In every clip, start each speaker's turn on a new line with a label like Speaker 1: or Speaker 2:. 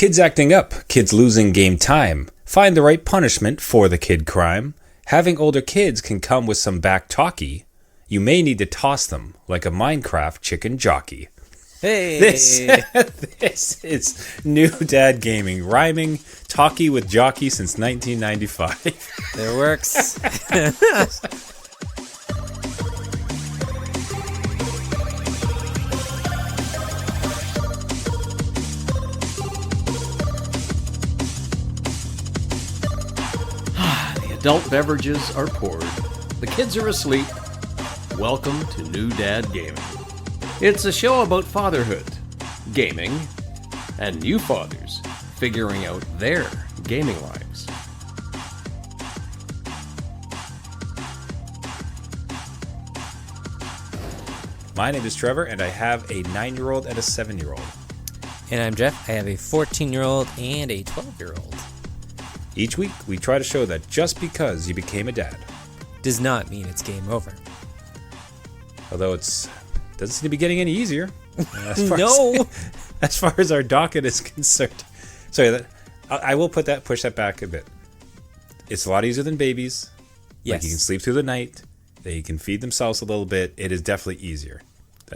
Speaker 1: Kids acting up, kids losing game time. Find the right punishment for the kid crime. Having older kids can come with some back talkie. You may need to toss them like a Minecraft chicken jockey.
Speaker 2: Hey!
Speaker 1: This is New Dad Gaming, rhyming talkie with jockey since 1995.
Speaker 2: It works.
Speaker 3: The adult beverages are poured. The kids are asleep. Welcome to New Dad Gaming. It's a show about fatherhood, gaming, and new fathers figuring out their gaming lives.
Speaker 1: My name is Trevor, and I have a 9-year-old and a 7-year-old.
Speaker 2: And I'm Jeff. I have a 14-year-old and a 12-year-old.
Speaker 1: Each week, we try to show that just because you became a dad
Speaker 2: Does not mean it's game over.
Speaker 1: although it doesn't seem to be getting any easier.
Speaker 2: No!
Speaker 1: As far as our docket is concerned. Sorry, I will push that back a bit. It's a lot easier than babies.
Speaker 2: Yes.
Speaker 1: Like you can sleep through the night. They can feed themselves a little bit. It is definitely easier.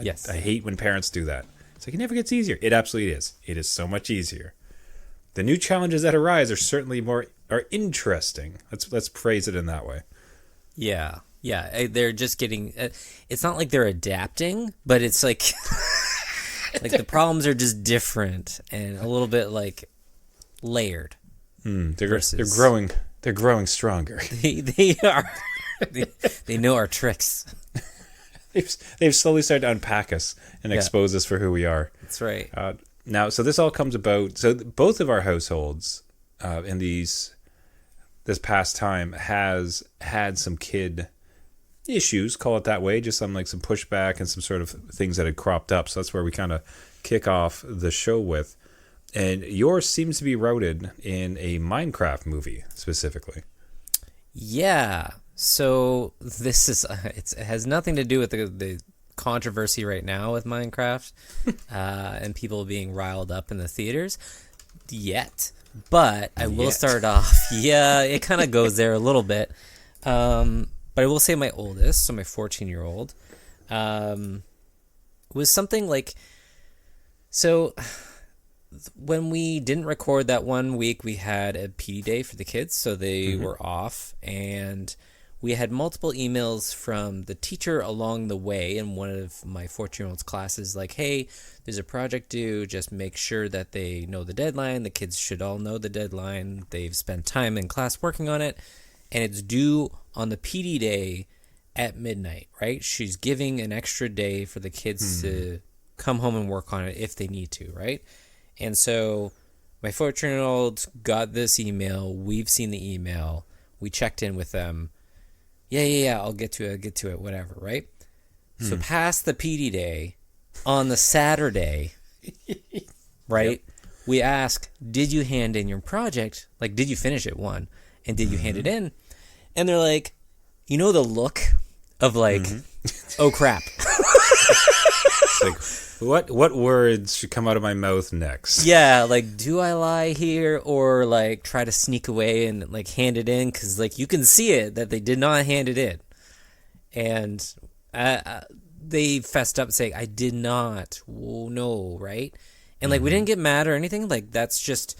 Speaker 2: Yes.
Speaker 1: I hate when parents do that. It's like, it never gets easier. It absolutely is. It is so much easier. The new challenges that arise are certainly are interesting. Let's phrase it in that way.
Speaker 2: Yeah. They're just getting... it's not like they're adapting, but it's like... like the problems are just different and a little bit like layered.
Speaker 1: They're growing stronger.
Speaker 2: They are. They know our tricks.
Speaker 1: They've slowly started to unpack us and expose us for who we are.
Speaker 2: That's right.
Speaker 1: Now, so this all comes about. So both of our households in this past time has had some kid issues, call it that way, just some pushback and some sort of things that had cropped up. So that's where we kind of kick off the show with. And yours seems to be routed in a Minecraft movie specifically.
Speaker 2: Yeah. So this is it has nothing to do with the controversy right now with Minecraft and people being riled up in the theaters yet. But I will start off. Yeah, it kind of goes there a little bit. But I will say my oldest, so my 14-year-old, was something like... So when we didn't record that one week, we had a PD day for the kids, so they were off. And we had multiple emails from the teacher along the way in one of my 14-year-old's classes, like, hey, there's a project due. Just make sure that they know the deadline. The kids should all know the deadline. They've spent time in class working on it. And it's due on the PD day at midnight, right? She's giving an extra day for the kids to come home and work on it if they need to, right? And so my 14-year-old got this email. We've seen the email. We checked in with them. Yeah, I'll get to it, whatever, right? So past the PD day, on the Saturday, right, we ask, did you hand in your project? Like, did you finish it, one? And did you hand it in? And they're like, you know the look of like, oh crap.
Speaker 1: It's like, what words should come out of my mouth next?
Speaker 2: Yeah, like, do I lie here or like try to sneak away and like hand it in? Because like you can see it that they did not hand it in. And they fessed up saying, I did not. Oh, no, right? And like we didn't get mad or anything. Like that's just...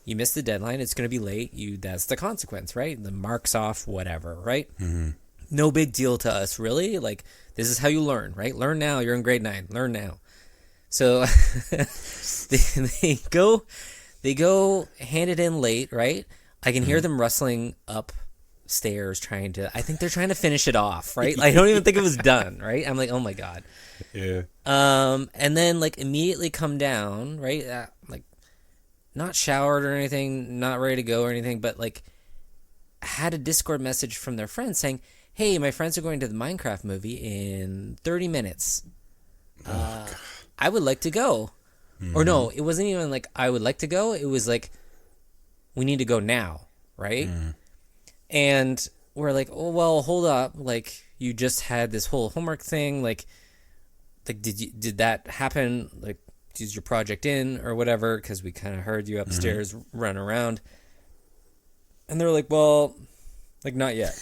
Speaker 2: You missed the deadline. It's going to be late. That's the consequence, right? The mark's off, whatever, right? No big deal to us, really. Like, this is how you learn, right? Learn now. You're in grade 9. Learn now. So they go hand it in late, right? I can hear them rustling upstairs I think they're trying to finish it off, right? I don't even think it was done, right? I'm like, oh my God.
Speaker 1: Yeah.
Speaker 2: And then like immediately come down, right? Like, not showered or anything, not ready to go or anything, but like had a Discord message from their friends saying, hey, my friends are going to the Minecraft movie in 30 minutes. I would like to go. Or no, it wasn't even like I would like to go. It was like, we need to go now, right? And we're like, oh, well, hold up. Like, you just had this whole homework thing. Like did that happen like is your project in or whatever? Because we kind of heard you upstairs run around. And they're like, well, like, not yet.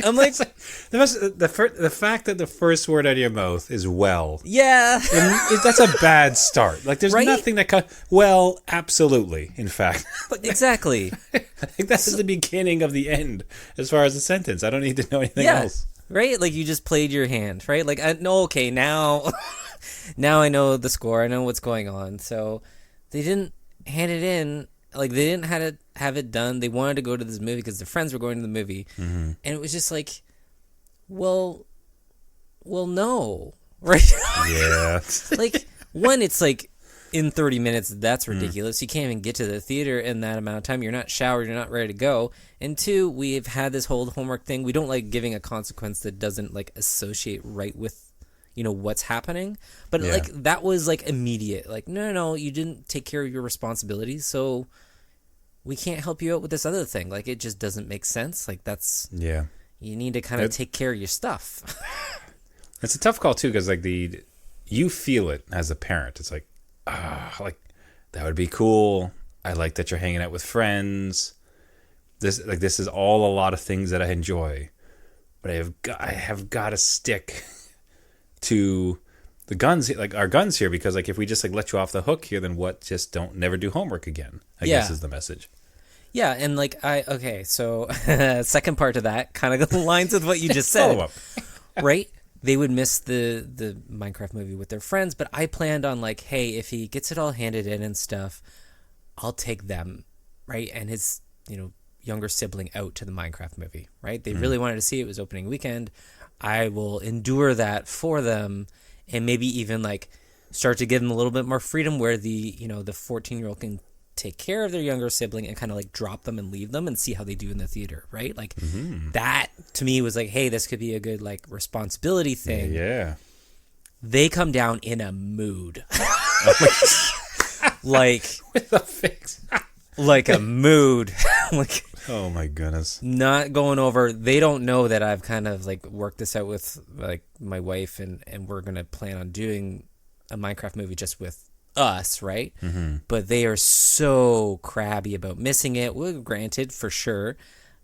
Speaker 2: I'm like,
Speaker 1: the fact that the first word out of your mouth is well.
Speaker 2: Yeah.
Speaker 1: That's a bad start. Like, there's
Speaker 2: Right?
Speaker 1: nothing that well, absolutely, in fact.
Speaker 2: Exactly.
Speaker 1: I think that's the beginning of the end as far as the sentence. I don't need to know anything
Speaker 2: Yeah.
Speaker 1: else.
Speaker 2: Right? Like, you just played your hand, right? Like, okay, now now I know the score. I know what's going on. So they didn't hand it in. Like, they didn't have it done. They wanted to go to this movie because their friends were going to the movie. And it was just like, well, no. Right?
Speaker 1: Yeah.
Speaker 2: Like, one, it's like, in 30 minutes, that's ridiculous. You can't even get to the theater in that amount of time. You're not showered. You're not ready to go. And two, we've had this whole homework thing. We don't like giving a consequence that doesn't, like, associate right with, what's happening. But, like, that was, like, immediate. Like, no, you didn't take care of your responsibilities, so we can't help you out with this other thing. Like, it just doesn't make sense. Like, that's...
Speaker 1: Yeah.
Speaker 2: You need to kind of take care of your stuff.
Speaker 1: It's a tough call, too, because, like, you feel it as a parent. It's like, like, that would be cool. I like that you're hanging out with friends. This is all a lot of things that I enjoy. But I have got to stick to the guns, like our guns here, because like if we just like let you off the hook here, then what? Just never do homework again. I guess is the message.
Speaker 2: Yeah, and like so second part of that kind of aligns with what you just said.
Speaker 1: Follow up.
Speaker 2: Right? They would miss the Minecraft movie with their friends, but I planned on like, hey, if he gets it all handed in and stuff, I'll take them, right? And his, younger sibling out to the Minecraft movie, right? They really wanted to see it. It was opening weekend. I will endure that for them and maybe even like start to give them a little bit more freedom where the 14-year-old can take care of their younger sibling and kind of like drop them and leave them and see how they do in the theater, right? Like that to me was like, hey, this could be a good like responsibility thing.
Speaker 1: Yeah.
Speaker 2: They come down in a mood. Like
Speaker 1: with a fix.
Speaker 2: Like a mood. Like,
Speaker 1: oh my goodness.
Speaker 2: Not going over. They don't know that I've kind of like worked this out with like my wife and we're going to plan on doing a Minecraft movie just with us, right? But they are so crabby about missing it. Well, granted, for sure.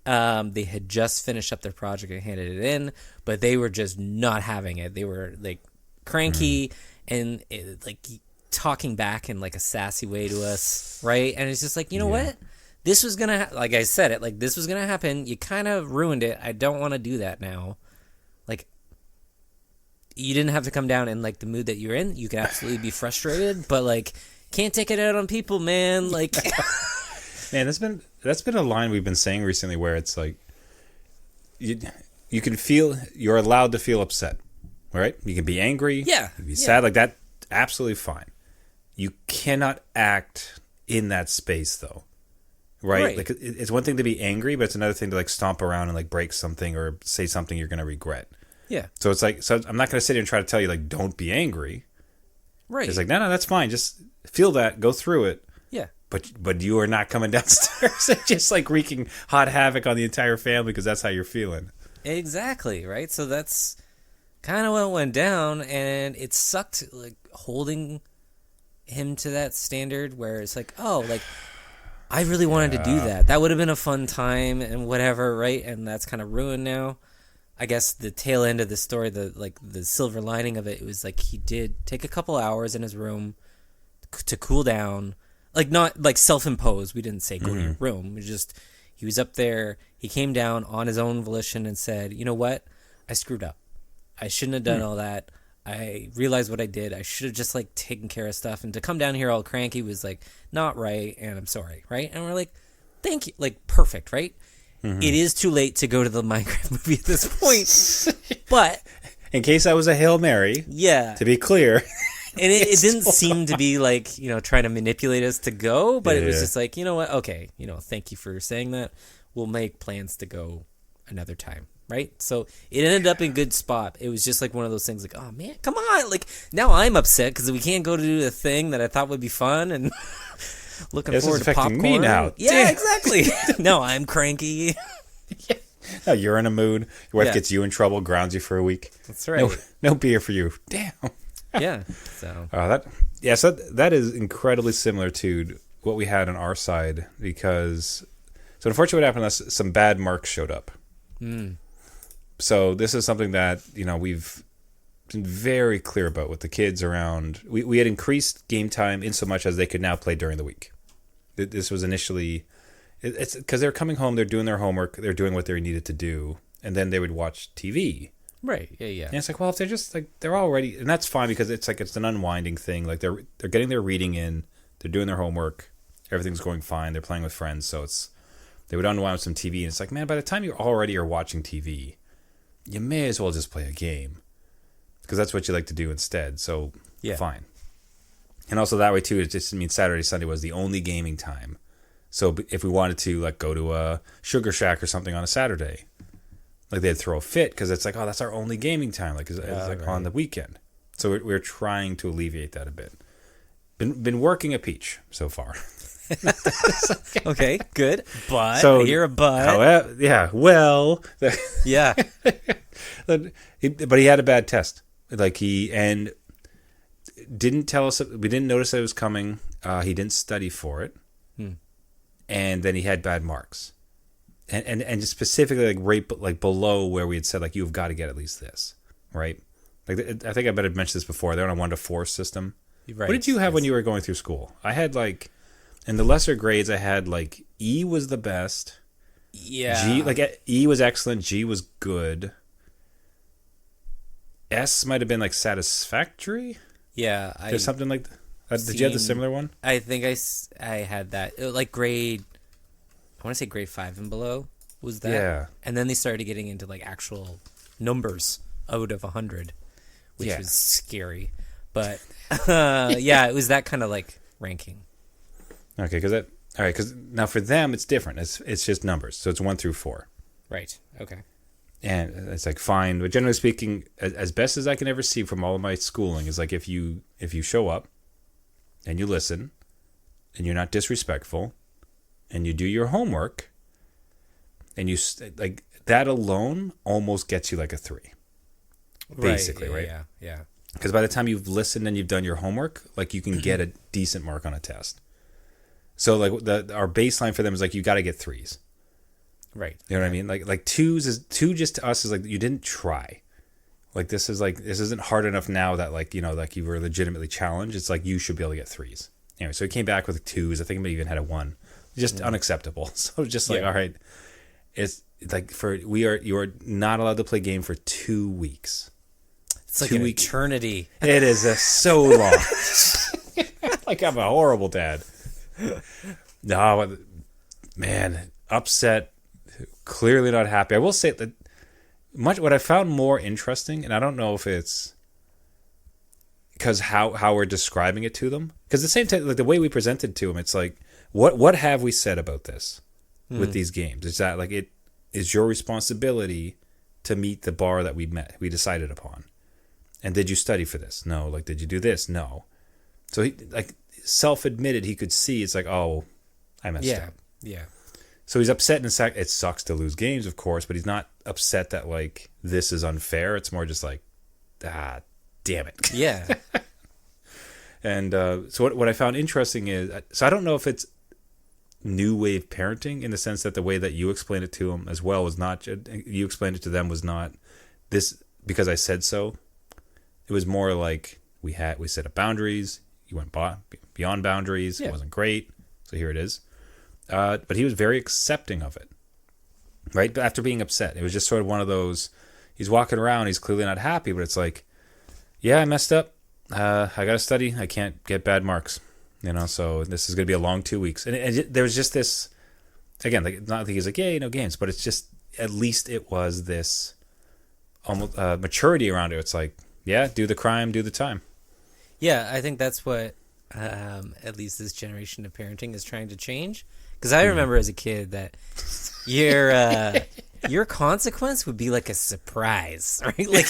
Speaker 2: They had just finished up their project and handed it in, but they were just not having it. They were like cranky and like talking back in like a sassy way to us, right? And it's just like, you know what? This was going to, like I said it, like this was going to happen. You kind of ruined it. I don't want to do that now. Like, you didn't have to come down in like the mood that you're in. You can absolutely be frustrated, but like, can't take it out on people, man. Like,
Speaker 1: man, that's been a line we've been saying recently where it's like, you can feel, you're allowed to feel upset, right? You can be angry.
Speaker 2: Yeah.
Speaker 1: You can be sad like that. Absolutely fine. You cannot act in that space though. Right? Like it's one thing to be angry, but it's another thing to like stomp around and like break something or say something you're going to regret. Yeah. So it's like, I'm not going to sit here and try to tell you like, don't be angry. Right. It's like, no, that's fine. Just feel that, go through it. Yeah. But you are not coming downstairs and just like wreaking hot havoc on the entire family because that's how you're feeling.
Speaker 2: Exactly. Right. So that's kind of what went down, and it sucked like holding him to that standard where it's like, oh, like, I really wanted to do that. That would have been a fun time and whatever, right? And that's kind of ruined now. I guess the tail end of the story, the silver lining of it was like he did take a couple hours in his room to cool down. Like, not like self-imposed. We didn't say go to your room. We just, he was up there. He came down on his own volition and said, you know what? I screwed up. I shouldn't have done all that. I realized what I did. I should have just like taken care of stuff, and to come down here all cranky was like not right, and I'm sorry, right? And we're like, thank you, like perfect, right? It is too late to go to the Minecraft movie at this point, but
Speaker 1: in case I was a Hail Mary, to be clear,
Speaker 2: and it didn't seem to be like trying to manipulate us to go, but it was just like, you know what? Okay, thank you for saying that. We'll make plans to go another time. Right? So it ended up in a good spot. It was just like one of those things like, oh man, come on. Like, now I'm upset because we can't go to do the thing that I thought would be fun and looking forward to popcorn.
Speaker 1: Me now.
Speaker 2: Yeah, exactly. No, I'm cranky.
Speaker 1: No, you're in a mood. Your wife gets you in trouble, grounds you for a week.
Speaker 2: That's right.
Speaker 1: No beer for you. Damn.
Speaker 2: Yeah. So
Speaker 1: Yeah, so that is incredibly similar to what we had on our side because, so unfortunately what happened is some bad marks showed up. So this is something that, we've been very clear about with the kids around. We had increased game time in so much as they could now play during the week. This was initially, it's because they're coming home, they're doing their homework, they're doing what they needed to do, and then they would watch TV.
Speaker 2: Right. Yeah.
Speaker 1: And it's like, well, if they're just like they're already, and that's fine because it's like it's an unwinding thing. Like they're getting their reading in, they're doing their homework, everything's going fine, they're playing with friends, so they would unwind with some TV, and it's like, man, by the time you already are watching TV, you may as well just play a game because that's what you like to do instead. So fine. And also that way too, it just means Saturday, Sunday was the only gaming time. So if we wanted to like go to a Sugar Shack or something on a Saturday, like they'd throw a fit because it's like, oh, that's our only gaming time. Like it's like right. On the weekend. So we're trying to alleviate that a bit. Been working a peach so far.
Speaker 2: Okay, good. But so, you're a but.
Speaker 1: However, yeah. Well.
Speaker 2: Yeah.
Speaker 1: But he had a bad test. Like and didn't tell us. We didn't notice that it was coming. He didn't study for it. And then he had bad marks. And specifically like below where we had said like you've got to get at least this, right? Like I think I better mention this before. They're on a 1 to 4 system. Right. What did you have when you were going through school? I had like in the lesser grades I had like E was the best.
Speaker 2: Yeah.
Speaker 1: G like E was excellent. G was good. S might have been like satisfactory.
Speaker 2: Yeah,
Speaker 1: or something like that. Did you have the similar one?
Speaker 2: I think I had that like grade. I want to say grade 5 and below was that.
Speaker 1: Yeah.
Speaker 2: And then they started getting into like actual numbers out of 100, which was scary. But it was that kind of like ranking.
Speaker 1: Okay, because now for them it's different. It's just numbers, so it's 1 through 4.
Speaker 2: Right. Okay.
Speaker 1: And it's like fine, but generally speaking, as best as I can ever see from all of my schooling, is like if you show up and you listen and you're not disrespectful and you do your homework and you like that alone almost gets you like a 3 basically, right?
Speaker 2: Yeah
Speaker 1: because by the time you've listened and you've done your homework, like you can get a decent mark on a test. So like our baseline for them is like you got to get 3s,
Speaker 2: right?
Speaker 1: You know what I mean? Like 2 just to us is like you didn't try. Like this isn't hard enough now that like like you were legitimately challenged. It's like you should be able to get 3s. Anyway, so he came back with 2s. I think he even had a 1. Just unacceptable. So just like all right, it's like you are not allowed to play game for 2 weeks.
Speaker 2: It's like an eternity.
Speaker 1: It is so long. Like I'm a horrible dad. No, man, upset. Clearly not happy. I will say that what I found more interesting, and I don't know if it's because how we're describing it to them, because the same time, like the way we presented to them, it's like. What have we said about this with these games? Is that like it is your responsibility to meet the bar that we decided upon? And did you study for this? No. Like, did you do this? No. So he like self-admitted he could see it's like, oh, I messed up.
Speaker 2: Yeah.
Speaker 1: So he's upset and it sucks to lose games, of course, but he's not upset that like this is unfair. It's more just like, damn it.
Speaker 2: Yeah.
Speaker 1: And so what I found interesting is, so I don't know if it's new wave parenting in the sense that the way that you explained it to them as well was not, you explained it to them was not this because I said so. It was more like we set up boundaries. You went beyond boundaries. Yeah. It wasn't great. So here it is. But he was very accepting of it, right? But after being upset, it was just sort of one of those, he's walking around, he's clearly not happy, but it's like, yeah, I messed up. I got to study. I can't get bad marks, so this is going to be a long 2 weeks. And there was just this, again, like, not that he's like, yeah, games, but it's just, at least it was this almost maturity around it. It's like, yeah, do the crime, do the time.
Speaker 2: Yeah, I think that's what at least this generation of parenting is trying to change. Because I remember as a kid that your consequence would be like a surprise, right? Like,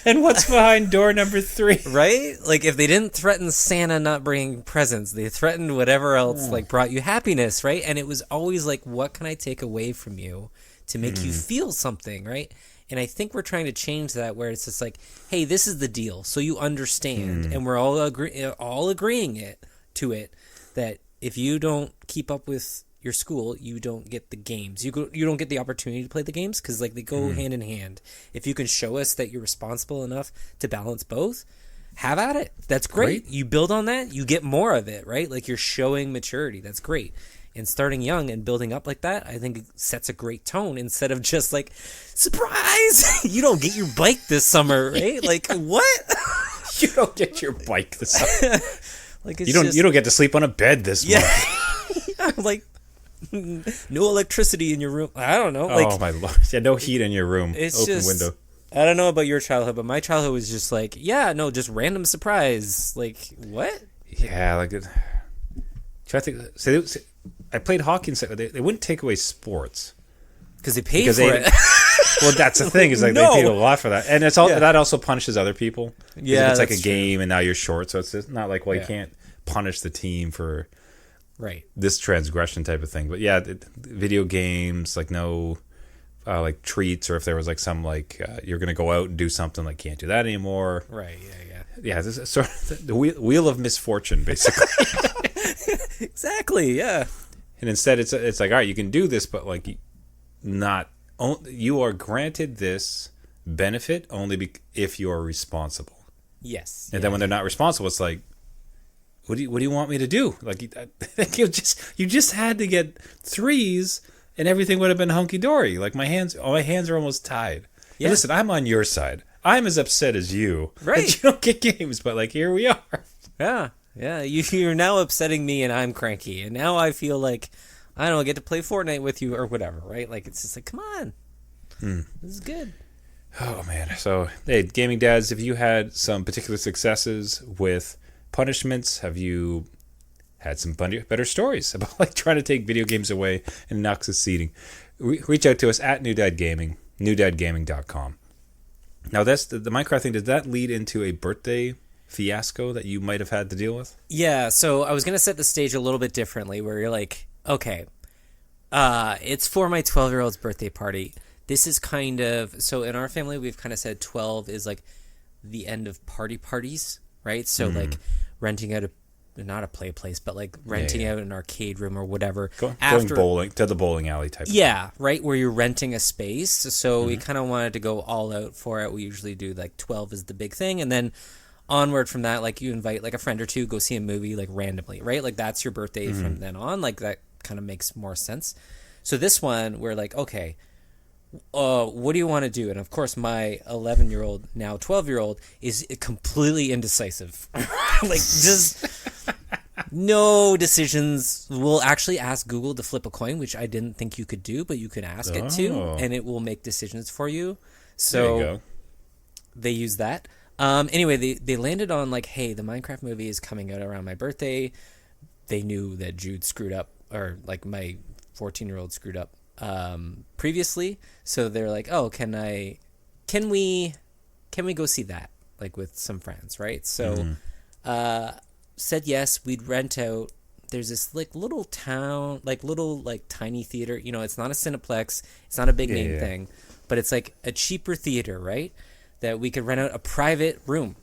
Speaker 1: and what's behind door number 3?
Speaker 2: Right? Like if they didn't threaten Santa not bringing presents, they threatened whatever else like brought you happiness, right? And it was always like, what can I take away from you to make you feel something, right? And I think we're trying to change that where it's just like, hey, this is the deal. So you understand. And we're all agreeing to it that if you don't keep up with your school, you don't get the games. You don't get the opportunity to play the games because like they go hand in hand. If you can show us that you're responsible enough to balance both, have at it. That's great. You build on that, you get more of it, right? Like you're showing maturity. That's great. And starting young and building up like that, I think it sets a great tone instead of just like, surprise, you don't get your bike this summer, right? Like, what?
Speaker 1: You don't get your bike this summer.
Speaker 2: Like
Speaker 1: you don't get to sleep on a bed this month.
Speaker 2: I'm like, no electricity in your room. I don't know.
Speaker 1: Oh my Lord! Yeah, no heat in your room.
Speaker 2: It's
Speaker 1: Open
Speaker 2: just,
Speaker 1: window.
Speaker 2: I don't know about your childhood, but my childhood was just like, just random surprise. Like what?
Speaker 1: Yeah, like it. Try to think. So I played hockey, and they wouldn't take away sports
Speaker 2: because they paid for it.
Speaker 1: Well, that's the thing is like they paid a lot for that, and it's all that also punishes other people.
Speaker 2: Yeah,
Speaker 1: it's like a game, and now you're short, so it's just not like you can't punish the team for this transgression type of thing. But yeah, video games like no like treats, or if there was like some like you're gonna go out and do something, like can't do that anymore.
Speaker 2: Right.
Speaker 1: Yeah. This is sort of the wheel of misfortune, basically.
Speaker 2: Exactly. Yeah.
Speaker 1: And instead, it's like, all right, you can do this, but like, you are granted this benefit only if you are responsible.
Speaker 2: Yes.
Speaker 1: And then when they're not responsible, it's like, what do you want me to do? Like, you just had to get threes, and everything would have been hunky dory. Like my hands are almost tied. Yeah. And listen, I'm on your side. I'm as upset as you.
Speaker 2: Right.
Speaker 1: That you don't get games, but like here we are.
Speaker 2: Yeah. Yeah, you're now upsetting me and I'm cranky. And now I feel like, I don't know, I get to play Fortnite with you or whatever, right? Like, it's just like, come on. This is good.
Speaker 1: Oh, man. So, hey, gaming dads, have you had some particular successes with punishments? Have you had some better stories about like trying to take video games away and not succeeding? Reach out to us at New Dad Gaming, newdadgaming.com. Now, that's the Minecraft thing. Did that lead into a birthday fiasco that you might have had to deal with?
Speaker 2: Yeah, so I was going to set the stage a little bit differently where you're like, okay, it's for my 12-year-old's birthday party. This is kind of, so in our family, we've kind of said 12 is like the end of parties, right? So like renting out not a play place, but like renting out an arcade room or whatever.
Speaker 1: Going bowling, to the bowling alley type.
Speaker 2: Yeah, right, where you're renting a space. So we kind of wanted to go all out for it. We usually do like 12 is the big thing. And then onward from that, like you invite like a friend or two, go see a movie like randomly, right? Like that's your birthday from then on. Like that kind of makes more sense. So this one, we're like, okay, what do you want to do? And of course, my 11-year-old, now 12-year-old, is completely indecisive. Like just no decisions. We'll actually ask Google to flip a coin, which I didn't think you could do, but you can ask it to, and it will make decisions for you. So
Speaker 1: there you go.
Speaker 2: They use that. Anyway, they landed on like, hey, the Minecraft movie is coming out around my birthday. They knew that Jude screwed up, or like my 14-year-old screwed up previously. So they're like, oh, can we go see that like with some friends, right? So said yes. We'd rent out. There's this like little town, like little like tiny theater. You know, it's not a Cineplex. It's not a big name thing, but it's like a cheaper theater, right? That we could rent out a private room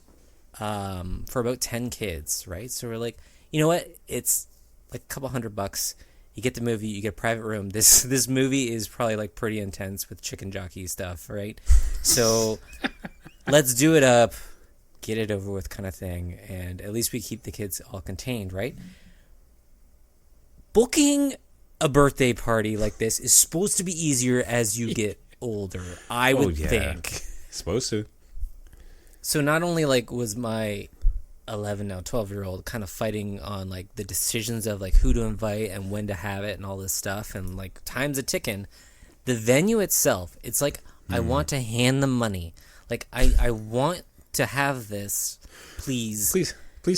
Speaker 2: for about 10 kids, right? So we're like, you know what? It's like a couple $100. You get the movie, you get a private room. This movie is probably like pretty intense with chicken jockey stuff, right? So let's do it up, get it over with kind of thing. And at least we keep the kids all contained, right? Booking a birthday party like this is supposed to be easier as you get older, I would think.
Speaker 1: Supposed to.
Speaker 2: So not only like was my 11 now 12-year-old kind of fighting on like the decisions of like who to invite and when to have it and all this stuff, and like time's a ticking. The venue itself, it's like I want to hand them money. Like I want to have this, please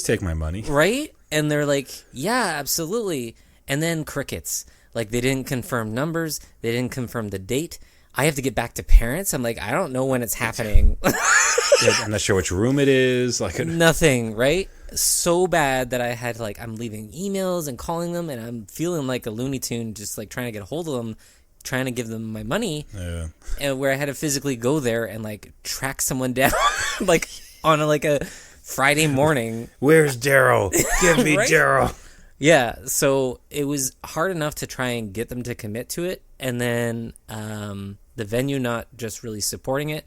Speaker 1: take my money,
Speaker 2: right? And they're like, yeah, absolutely. And then crickets. Like they didn't confirm numbers, they didn't confirm the date. I have to get back to parents. I'm like, I don't know when it's happening.
Speaker 1: I'm not sure which room it is. Like
Speaker 2: nothing, right? So bad that I had to, like, I'm leaving emails and calling them, and I'm feeling like a Looney Tune, just like trying to get a hold of them trying to give them my money,
Speaker 1: Yeah.
Speaker 2: and where I had to physically go there and like track someone down, like on a Friday morning.
Speaker 1: Where's Daryl? Give me
Speaker 2: Right?
Speaker 1: Daryl.
Speaker 2: Yeah, so it was hard enough to try and get them to commit to it, and then the venue not just really supporting it.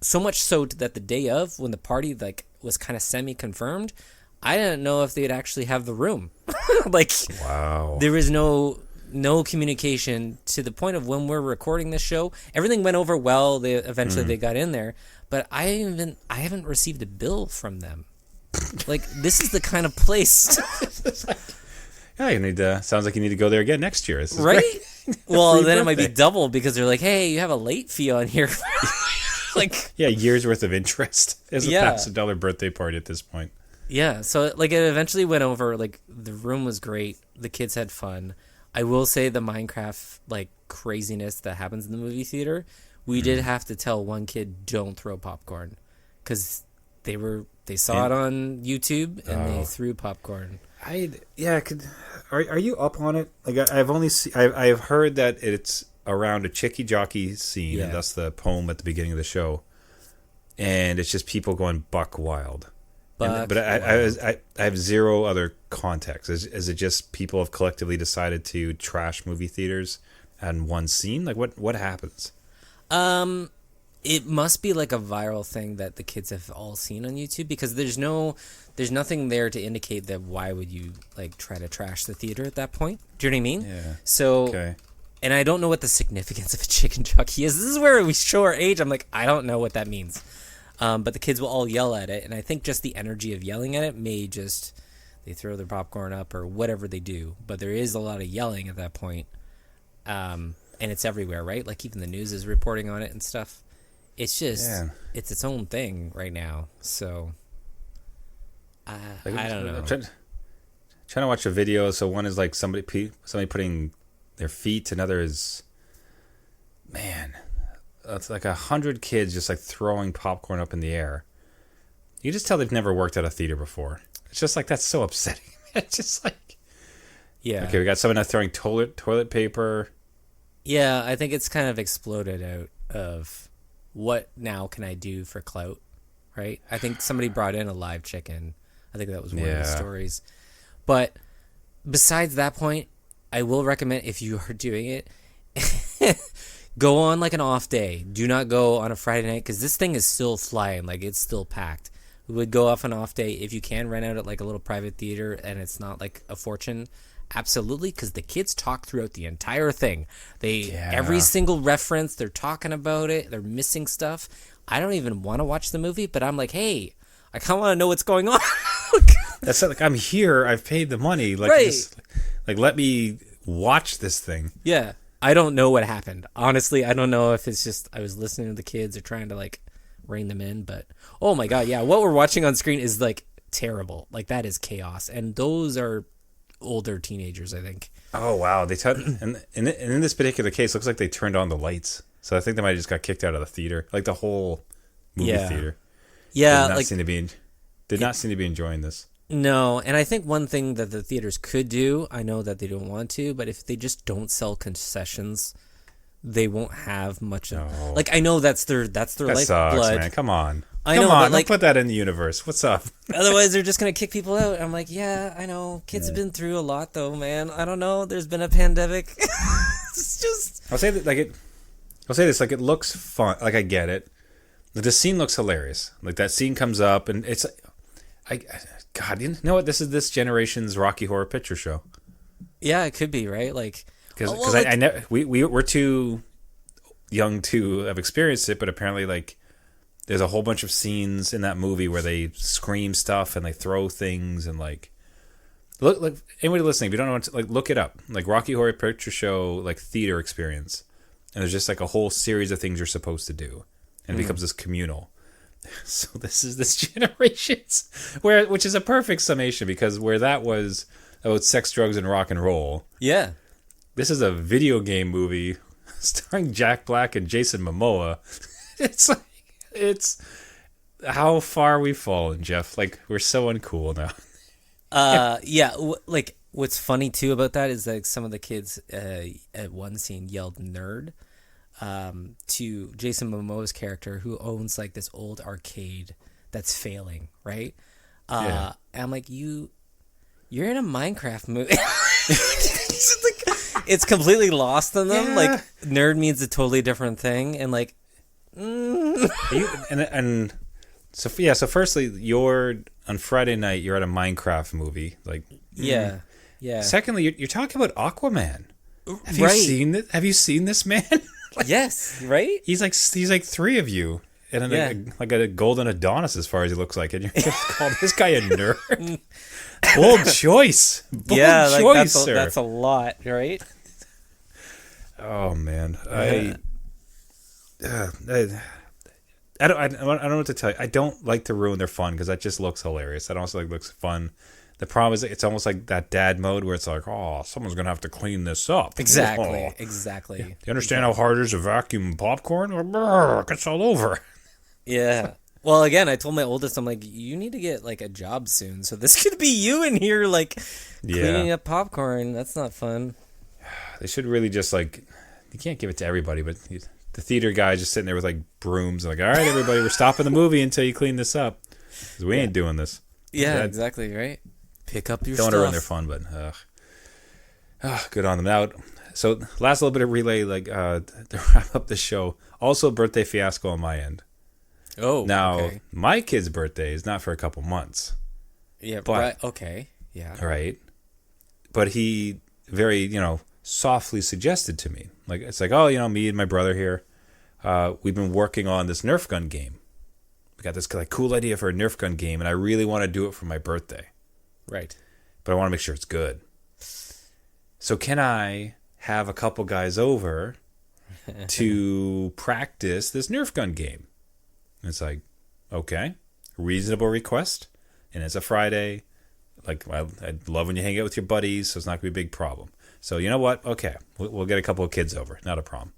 Speaker 2: So much so that the day of, when the party like was kind of semi-confirmed, I didn't know if they'd actually have the room. Like,
Speaker 1: Wow.
Speaker 2: there was no communication to the point of when we're recording this show. Everything went over well. They eventually got in there, but I haven't received a bill from them. Like, this is the kind of place,
Speaker 1: Yeah, you need to. Sounds like you need to go there again next year. This is
Speaker 2: right?
Speaker 1: great.
Speaker 2: Well,
Speaker 1: Free
Speaker 2: then it might be
Speaker 1: birthday.
Speaker 2: double because they're like, "Hey, you have a late fee on here." Like,
Speaker 1: Yeah, years worth of interest. It's a
Speaker 2: Yeah.
Speaker 1: $1,000 birthday party at this point.
Speaker 2: yeah. So like, it eventually went over. Like, the room was great. The kids had fun. I will say the Minecraft like craziness that happens in the movie theater. We did have to tell one kid, "Don't throw popcorn," because they saw it on YouTube and they threw popcorn.
Speaker 1: Are you up on it? Like I've heard that it's around a chicky jockey scene,
Speaker 2: Yeah.
Speaker 1: and that's the poem at the beginning of the show, and it's just people going buck wild. But I have zero other context. Is it just people have collectively decided to trash movie theaters and one scene? Like what happens?
Speaker 2: It must be like a viral thing that the kids have all seen on YouTube, because there's nothing there to indicate that why would you like try to trash the theater at that point? Do you know what I mean?
Speaker 1: Yeah.
Speaker 2: So,
Speaker 1: Okay.
Speaker 2: and I don't know what the significance of a chicken jockey is. This is where we show our age. I'm like, I don't know what that means. But the kids will all yell at it, and I think just the energy of yelling at it may just, they throw their popcorn up or whatever they do. But there is a lot of yelling at that point. And it's everywhere, right? Like, even the news is reporting on it and stuff. It's just, it's its own thing right now. So, I don't know.
Speaker 1: I'm trying to watch a video. So one is like somebody putting their feet. Another is, man, it's like 100 kids just like throwing popcorn up in the air. You just tell they've never worked at a theater before. It's just like, that's so upsetting. It's just like,
Speaker 2: Yeah.
Speaker 1: okay, we got someone now throwing toilet paper.
Speaker 2: Yeah, I think it's kind of exploded out of what now can I do for clout, right? I think somebody brought in a live chicken. I think that was one of the stories. But besides that point, I will recommend, if you are doing it, go on like an off day. Do not go on a Friday night, because this thing is still flying. Like, it's still packed. We would go off an off day. If you can rent out at like a little private theater and it's not like a fortune, absolutely, because the kids talk throughout the entire thing. Every single reference, they're talking about it. They're missing stuff. I don't even want to watch the movie, but I'm like, hey, I kind of want to know what's going on.
Speaker 1: That's like, I'm here. I've paid the money. Like,
Speaker 2: Right.
Speaker 1: just, like, let me watch this thing.
Speaker 2: Yeah, I don't know what happened. Honestly, I don't know if it's just I was listening to the kids or trying to like rein them in. But oh my god, yeah, what we're watching on screen is like terrible. Like, that is chaos, and those are older teenagers, I think.
Speaker 1: Oh wow, and in this particular case, looks like they turned on the lights. So I think they might have just got kicked out of the theater, like the whole movie theater.
Speaker 2: Yeah,
Speaker 1: Did not
Speaker 2: like,
Speaker 1: seem to be enjoying this.
Speaker 2: no, and I think one thing that the theaters could do, I know that they don't want to, but if they just don't sell concessions, they won't have much of,
Speaker 1: No.
Speaker 2: like, I know that's their
Speaker 1: That
Speaker 2: lifeblood.
Speaker 1: sucks, man. Come on.
Speaker 2: I
Speaker 1: Come
Speaker 2: know,
Speaker 1: on,
Speaker 2: but, like,
Speaker 1: don't put that in the universe. What's up?
Speaker 2: Otherwise, they're just gonna kick people out. I'm like, yeah, I know. Kids have been through a lot, though, man. I don't know. There's been a pandemic. It's just.
Speaker 1: I'll say this. Like, it looks fun. Like, I get it. Like, the scene looks hilarious. Like, that scene comes up, and it's, God, you know what? This is this generation's Rocky Horror Picture Show.
Speaker 2: Yeah, it could be, right? Like,
Speaker 1: Because I never, we're too young to have experienced it, but apparently, like, there's a whole bunch of scenes in that movie where they scream stuff and they throw things and like, look, anybody listening, if you don't know what to, like, look it up, like Rocky Horror Picture Show, like, theater experience, and there's just like a whole series of things you're supposed to do, and it becomes this communal. So this is this generation's which is a perfect summation, because where that was about sex, drugs, and rock and roll,
Speaker 2: yeah.
Speaker 1: this is a video game movie starring Jack Black and Jason Momoa. It's like, it's how far we've fallen, Jeff. Like, we're so uncool now.
Speaker 2: Yeah, like what's funny too about that is like some of the kids at one scene yelled "nerd" to Jason Momoa's character, who owns like this old arcade that's failing, right? And I'm like, you're in a Minecraft movie. It's completely lost on them.
Speaker 1: Yeah.
Speaker 2: Like nerd means a totally different thing, and like,
Speaker 1: So firstly, you're on Friday night. You're at a Minecraft movie, like
Speaker 2: yeah.
Speaker 1: Secondly, you're talking about Aquaman. Have you
Speaker 2: Right.
Speaker 1: seen it? Have you seen this man?
Speaker 2: Yes, right.
Speaker 1: He's like three of you, and like a golden Adonis as far as he looks like, and you're gonna call this guy a nerd. Bold choice. Bold
Speaker 2: Like
Speaker 1: choice, sir.
Speaker 2: that's a lot, right?
Speaker 1: Oh man, I don't know what to tell you. I don't like to ruin their fun because that just looks hilarious. That also looks fun. The problem is it's almost like that dad mode where it's like, oh, someone's gonna have to clean this up.
Speaker 2: Exactly.
Speaker 1: Oh.
Speaker 2: Exactly.
Speaker 1: You understand how hard it is to vacuum popcorn? It gets all over.
Speaker 2: Yeah. Well, again, I told my oldest, I'm like, you need to get like a job soon. So this could be you in here, like cleaning up popcorn. That's not fun.
Speaker 1: They should really just like, you can't give it to everybody, but the theater guy just sitting there with like brooms, like, all right, everybody, we're stopping the movie until you clean this up. 'Cause we ain't doing this.
Speaker 2: Yeah, exactly. Right. Pick up your
Speaker 1: Don't want
Speaker 2: stuff.
Speaker 1: to ruin their fun, but good on them. Now, so last little bit of relay, like to wrap up the show. Also, birthday fiasco on my end.
Speaker 2: Oh,
Speaker 1: Now,
Speaker 2: okay.
Speaker 1: my kid's birthday is not for a couple months.
Speaker 2: Yeah,
Speaker 1: but-
Speaker 2: right. Okay. Yeah.
Speaker 1: Right. But he very, softly suggested to me, like, it's like, oh, me and my brother here, we've been working on this Nerf gun game. We got this like cool idea for a Nerf gun game, and I really want to do it for my birthday.
Speaker 2: Right.
Speaker 1: But I want to make sure it's good. So can I have a couple guys over to practice this Nerf gun game? And it's like, okay, reasonable request. And it's a Friday. Like, I love when you hang out with your buddies, so it's not going to be a big problem. So you know what? Okay, we'll get a couple of kids over. Not a problem.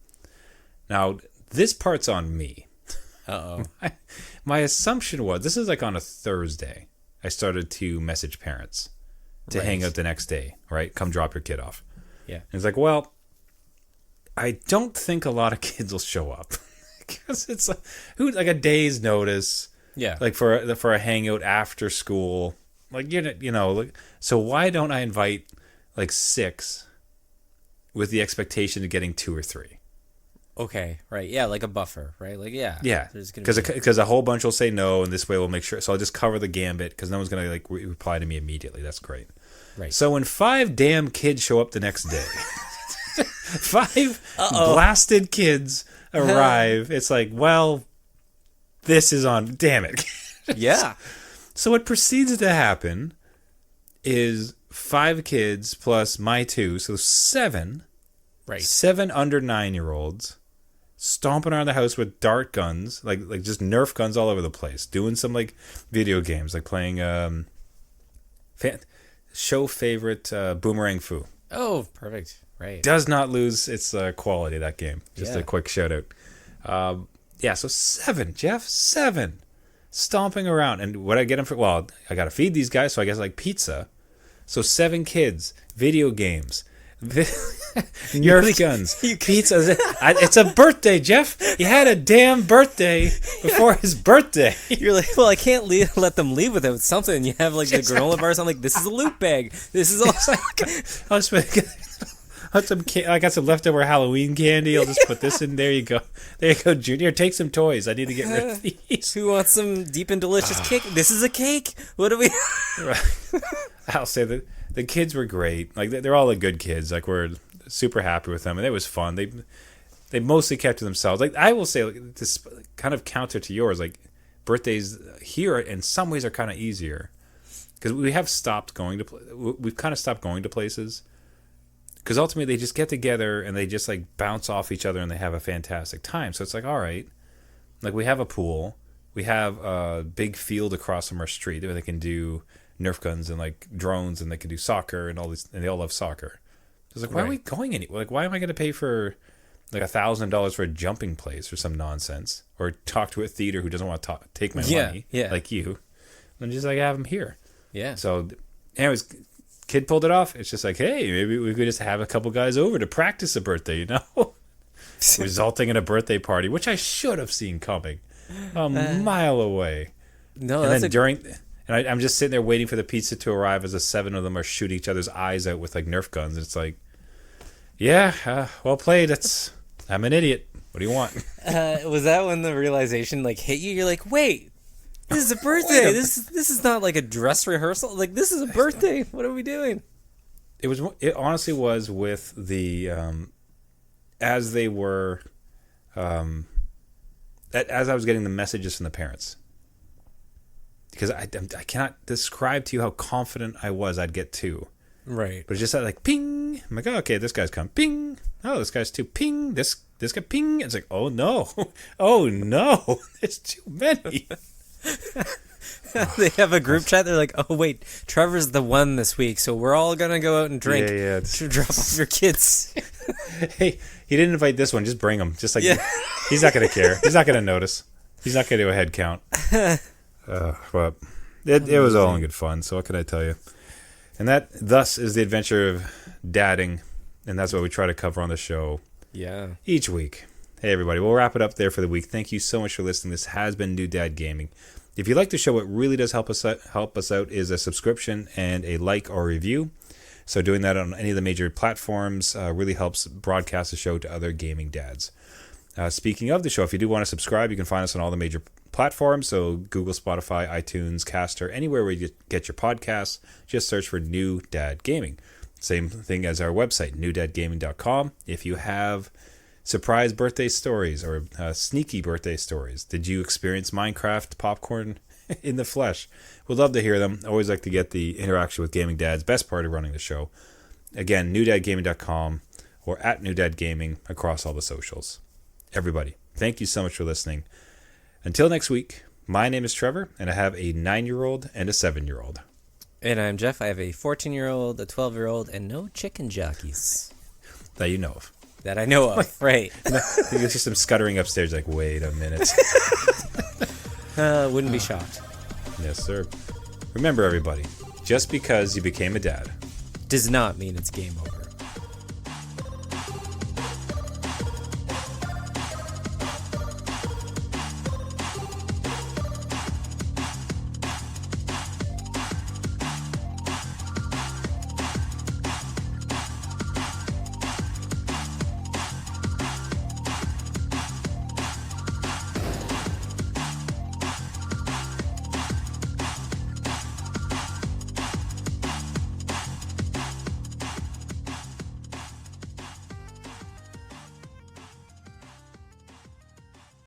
Speaker 1: Now, this part's on me.
Speaker 2: Uh-oh.
Speaker 1: My assumption was, this is like on a Thursday, I started to message parents to hang out the next day, right? Come drop your kid off.
Speaker 2: Yeah.
Speaker 1: And it's like, well, I don't think a lot of kids will show up. Because it's like a day's notice.
Speaker 2: Yeah.
Speaker 1: Like for a hangout after school. Like, so why don't I invite like 6 with the expectation of getting 2 or 3?
Speaker 2: Okay. Right. Yeah. Like a buffer. Right. Like, yeah.
Speaker 1: Yeah.
Speaker 2: There's gonna be...
Speaker 1: Because a whole bunch will say no, and this way we'll make sure. So I'll just cover the gambit because no one's going to like reply to me immediately. That's great.
Speaker 2: Right.
Speaker 1: So when 5 damn kids show up the next day, 5 blasted kids arrive, it's like, well, this is on. Damn it.
Speaker 2: Yeah.
Speaker 1: So what proceeds to happen is 5 kids plus my 2, so 7.
Speaker 2: Right.
Speaker 1: 7 under 9-year-olds stomping around the house with dart guns, like just Nerf guns all over the place, doing some like video games, like playing show favorite Boomerang Fu.
Speaker 2: Oh, perfect. Right.
Speaker 1: Does not lose its quality, that game. Just
Speaker 2: Yeah.
Speaker 1: a quick shout out. So 7, Jeff, 7 stomping around. And what I get them for, well, I got to feed these guys, so I guess like pizza. So 7 kids, video games, Nerf guns, pizza. It's a birthday, Jeff. He had a damn birthday before his birthday.
Speaker 2: You're like, well, I can't let them leave without something. You have like the granola bars. I'm like, this is a loot bag. This is all.
Speaker 1: I got some leftover Halloween candy. I'll just put this in. There you go. There you go, Junior. Take some toys. I need to get rid of these.
Speaker 2: Who wants some deep and delicious cake? This is a cake. What do we?
Speaker 1: I'll say that the kids were great. Like, they're all the good kids. Like, we're super happy with them, and it was fun. They mostly kept to themselves. Like, I will say, like, this kind of counter to yours. Like, birthdays here in some ways are kind of easier because we have stopped going to. We've kind of stopped going to places. Because ultimately they just get together and they just like bounce off each other and they have a fantastic time. So it's like, all right, like we have a pool, we have a big field across from our street where they can do Nerf guns and like drones, and they can do soccer and all this, and they all love soccer. So it's like, why are we going anywhere? Like, why am I going to pay for like $1,000 for a jumping place or some nonsense, or talk to a theater who doesn't want to take my money, like you? And just like have them here.
Speaker 2: Yeah.
Speaker 1: So anyways, kid pulled it off. It's just like, hey, maybe we could just have a couple guys over to practice a birthday, you know? Resulting in a birthday party, which I should have seen coming a mile away.
Speaker 2: No,
Speaker 1: and
Speaker 2: that's
Speaker 1: then I'm just sitting there waiting for the pizza to arrive as the 7 of them are shooting each other's eyes out with like Nerf guns. It's like, yeah, well played. I'm an idiot. What do you want?
Speaker 2: Was that when the realization like hit you? You're like, wait, this is a birthday. This is not like a dress rehearsal. Like, this is a birthday. What are we doing?
Speaker 1: It honestly was with the as they were as I was getting the messages from the parents, because I cannot describe to you how confident I was I'd get 2.
Speaker 2: Right.
Speaker 1: But it's just like ping. I'm like, oh, okay, this guy's come. Ping. Oh, this guy's 2. Ping. This guy ping. It's like, oh no. Oh no. There's too many.
Speaker 2: They have a group chat. They're like, oh wait, Trevor's the one this week, so we're all gonna go out and drink.
Speaker 1: Yeah.
Speaker 2: To drop off your kids.
Speaker 1: Hey, he didn't invite this one. Just bring him. Just like he's not gonna care. He's not gonna notice. He's not gonna do a head count. But it was all in good fun. So what can I tell you? And that thus is the adventure of dadding, and that's what we try to cover on the show.
Speaker 2: Yeah.
Speaker 1: Each week. Hey everybody, we'll wrap it up there for the week. Thank you so much for listening. This has been New Dad Gaming. If you like the show, what really does help us out is a subscription and a like or review. So doing that on any of the major platforms really helps broadcast the show to other gaming dads. Speaking of the show, if you do want to subscribe, you can find us on all the major platforms. So Google, Spotify, iTunes, Caster, anywhere where you get your podcasts, just search for New Dad Gaming. Same thing as our website, newdadgaming.com. If you have surprise birthday stories or sneaky birthday stories, did you experience Minecraft popcorn in the flesh? We'd love to hear them. Always like to get the interaction with gaming dads. Best part of running the show. Again, newdadgaming.com or at newdadgaming across all the socials. Everybody, thank you so much for listening. Until next week, my name is Trevor, and I have a 9-year-old and a 7-year-old.
Speaker 2: And I'm Jeff. I have a 14-year-old, a 12-year-old, and no chicken jockeys.
Speaker 1: That you know of.
Speaker 2: That I know of, right.
Speaker 1: You hear some scuttering upstairs like, wait a minute.
Speaker 2: Wouldn't be shocked.
Speaker 1: Yes, sir. Remember, everybody, just because you became a dad
Speaker 2: does not mean it's game over.